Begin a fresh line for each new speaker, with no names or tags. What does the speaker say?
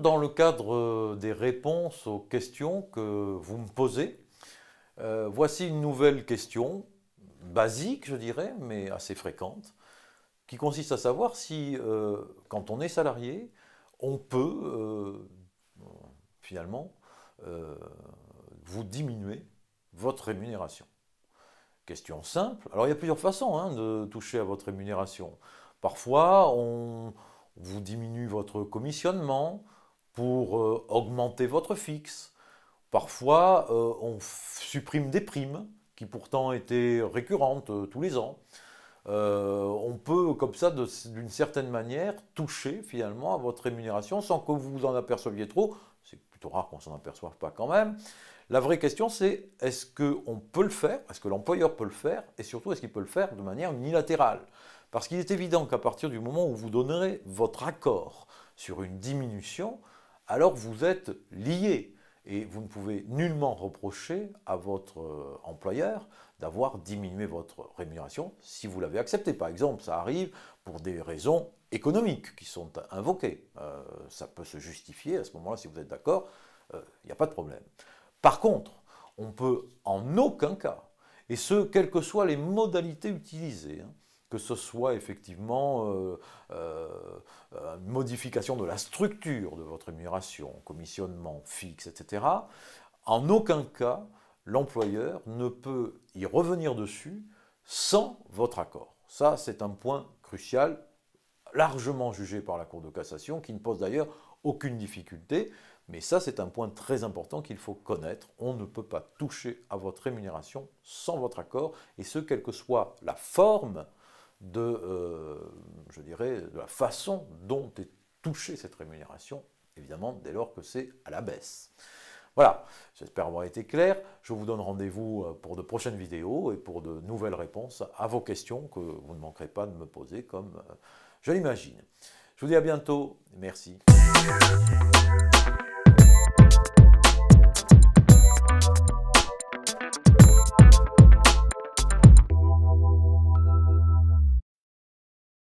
dans le cadre des réponses aux questions que vous me posez. Voici une nouvelle question, basique je dirais, mais assez fréquente, qui consiste à savoir si, quand on est salarié, on peut finalement vous diminuer votre rémunération. Question simple. Alors il y a plusieurs façons de toucher à votre rémunération. Parfois, on vous diminue votre commissionnement pour augmenter votre fixe. Parfois, on supprime des primes qui pourtant étaient récurrentes tous les ans. On peut, comme ça, d'une certaine manière, toucher finalement à votre rémunération sans que vous vous en aperceviez trop. C'est plutôt rare qu'on ne s'en aperçoive pas quand même. La vraie question, c'est est-ce qu'on peut le faire, est-ce que l'employeur peut le faire, et surtout, est-ce qu'il peut le faire de manière unilatérale? Parce qu'il est évident qu'à partir du moment où vous donnerez votre accord sur une diminution, alors vous êtes lié. Et vous ne pouvez nullement reprocher à votre employeur d'avoir diminué votre rémunération si vous l'avez accepté. Par exemple, ça arrive pour des raisons économiques qui sont invoquées. Ça peut se justifier à ce moment-là, si vous êtes d'accord, il n'y a pas de problème. Par contre, on ne peut en aucun cas, et ce, quelles que soient les modalités utilisées, que ce soit effectivement une modification de la structure de votre rémunération, commissionnement fixe, etc., en aucun cas, l'employeur ne peut y revenir dessus sans votre accord. Ça, c'est un point crucial, largement jugé par la Cour de cassation, qui ne pose d'ailleurs aucune difficulté, mais ça, c'est un point très important qu'il faut connaître. On ne peut pas toucher à votre rémunération sans votre accord, et ce, quelle que soit la forme je dirais, de la façon dont est touchée cette rémunération, évidemment, dès lors que c'est à la baisse. Voilà, j'espère avoir été clair. Je vous donne rendez-vous pour de prochaines vidéos et pour de nouvelles réponses à vos questions que vous ne manquerez pas de me poser comme je l'imagine. Je vous dis à bientôt. Merci.